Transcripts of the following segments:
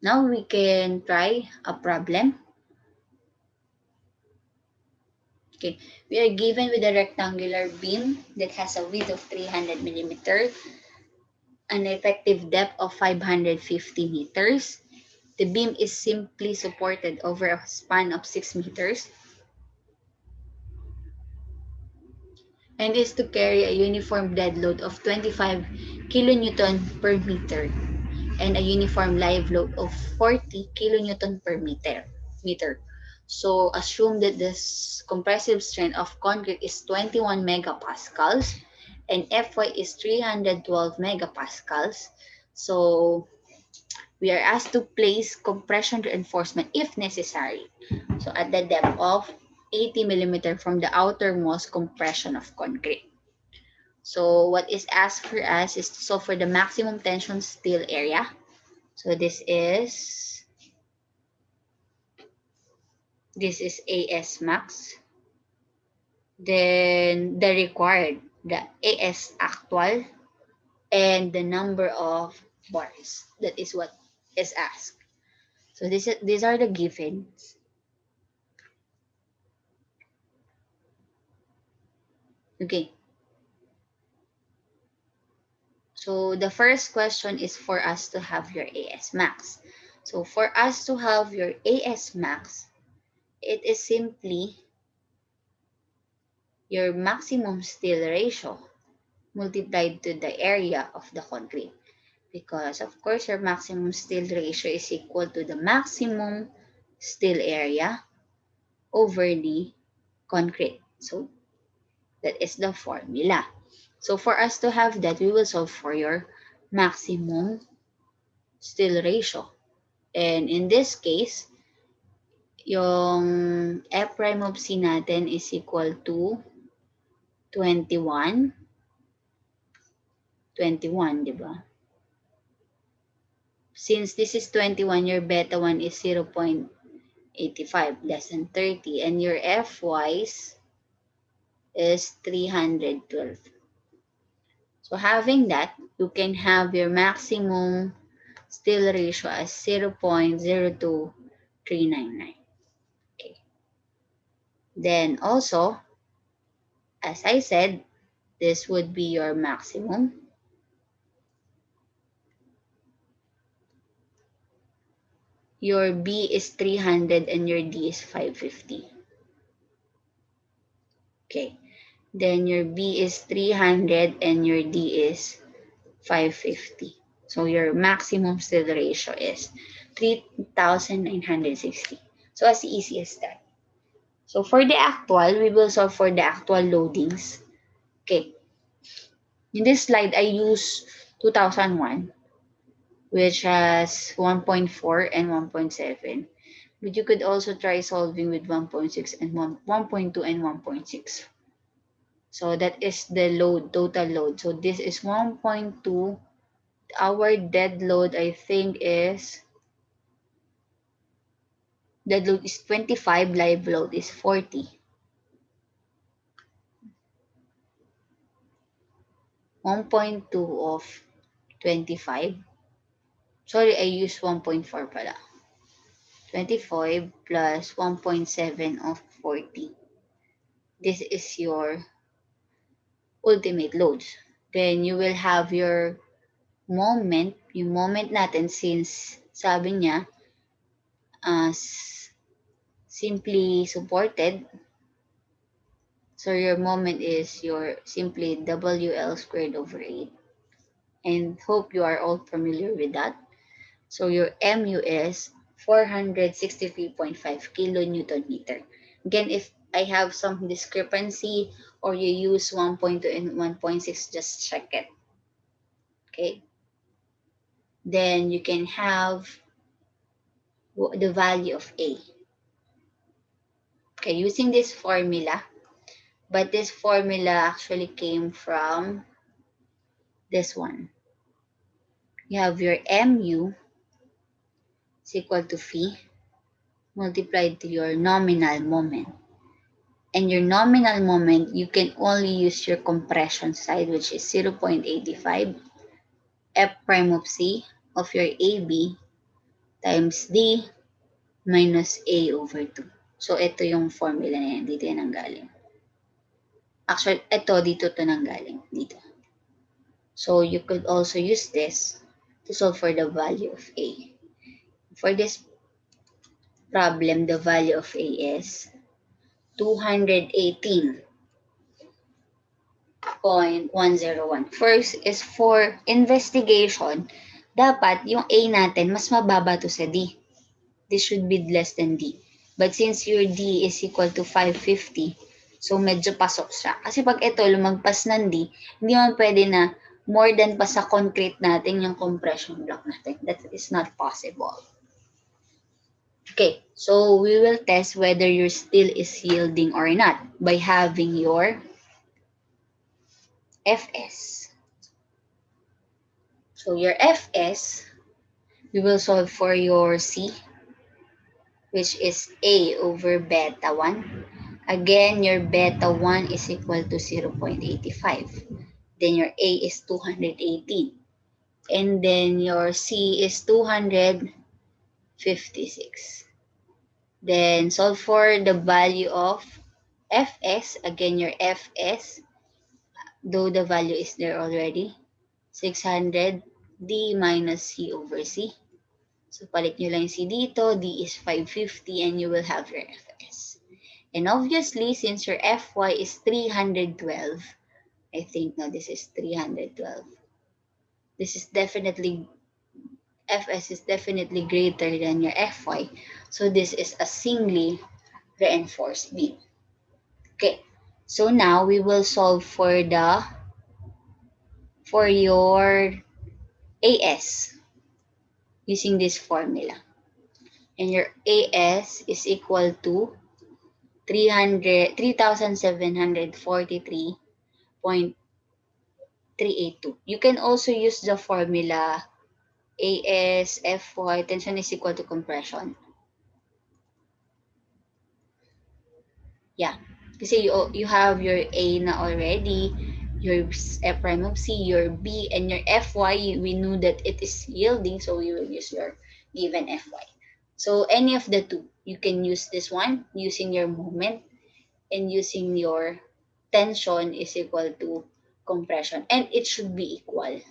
Now we can try a problem. Okay, we are given with a rectangular beam that has a width of 300 millimeters, an effective depth of 550 meters. The beam is simply supported over a span of 6 meters and is to carry a uniform dead load of 25 kilonewton per meter and a uniform live load of 40 kilonewton per meter. So assume that this compressive strength of concrete is 21 megapascals and Fy is 312 megapascals. So we are asked to place compression reinforcement if necessary. So at the depth of 80 millimeter from the outermost compression of concrete. So what is asked for us is to solve for the maximum tension steel area. So this is AS max. Then the required, the AS actual, and the number of bars. That is what is asked. So these are the givens. Okay. So the first question is for us to have your AS max. So for us to have your AS max, it is simply your maximum steel ratio multiplied to the area of the concrete. Because of course your maximum steel ratio is equal to the maximum steel area over the concrete. So that is the formula. So for us to have that, we will solve for your maximum steel ratio. And in this case, yung F prime of C natin is equal to 21. 21, di ba? Since this is 21, your beta 1 is 0.85, less than 30. And your Fys is 312. So having that, you can have your maximum steel ratio as 0.02399. Okay. Then also, as I said, this would be your maximum. Your B is 300 and your D is 550. Okay. Then your B is 300 and your D is 550. So your maximum steel ratio is 3,960. So as easy as that. So for the actual, we will solve for the actual loadings. Okay. In this slide, I use 2001, which has 1.4 and 1.7. But you could also try solving with 1.6 and 1.2 and 1.6. So that is the load, total load. So this is 1.2. Our dead load, I think, dead load is 25, live load is 40. 1.2 of 25. Sorry, I used 1.4 pala. 25 plus 1.7 of 40. This is your ultimate loads. Then you will have your moment. Yung moment natin, since sabi niya, simply supported. So your moment is your simply WL squared over 8. And hope you are all familiar with that. So your MU is 463.5 kilonewton meter. Again, if I have some discrepancy or you use 1.2 and 1.6, just check it. Okay. Then you can have the value of A. Okay, using this formula, but this formula actually came from this one. You have your MU is equal to phi multiplied to your nominal moment. And your nominal moment, you can only use your compression side, which is 0.85 F prime of C of your AB times D minus A over 2. So, ito yung formula na yan. Dito yan ang galing. Actually, ito, dito to nanggaling. Dito. So, you could also use this to solve for the value of A. For this problem, the value of A is 218.101. First is for investigation, dapat yung A natin mas mababa to sa D. This should be less than D. But since your D is equal to 550, so medyo pasok siya. Kasi pag ito lumagpas ng D, hindi man pwede na more than pa sa concrete natin yung compression block natin. That is not possible. Okay, so we will test whether your steel is yielding or not by having your Fs. So your Fs, we will solve for your C, which is A over beta 1. Again, your beta 1 is equal to 0.85. Then your A is 218. And then your C is 256. Then solve for the value of Fs. Again, your Fs, though the value is there already, 600 D minus C over C. So, palit nyo lang yung C dito. D is 550 and you will have your Fs. And obviously, since your Fy is 312, I think now this is 312. This is definitely, Fs is definitely greater than your Fy. So, this is a singly reinforced beam. Okay. So, now we will solve for your AS using this formula. And your AS is equal to 3,743.382. You can also use the formula AS, Fy, tension is equal to compression. Yeah. Kasi you have your A na already, your F prime of C, your B, and your Fy, we knew that it is yielding, so we will use your given Fy. So any of the two, you can use this one using your moment and using your tension is equal to compression. And it should be equal.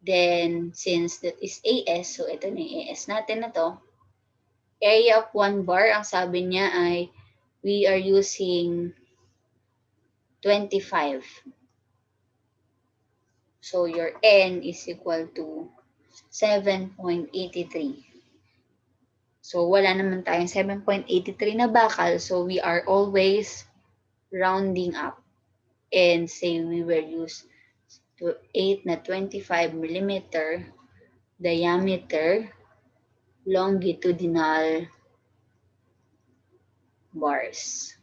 Then, since that is AS, so ito na yung AS natin na to, area of 1 bar, ang sabi niya ay we are using 25. So, your N is equal to 7.83. So, wala naman tayong 7.83 na bakal. So, we are always rounding up and say we will use 8 na 25 millimeter diameter longitudinal bars.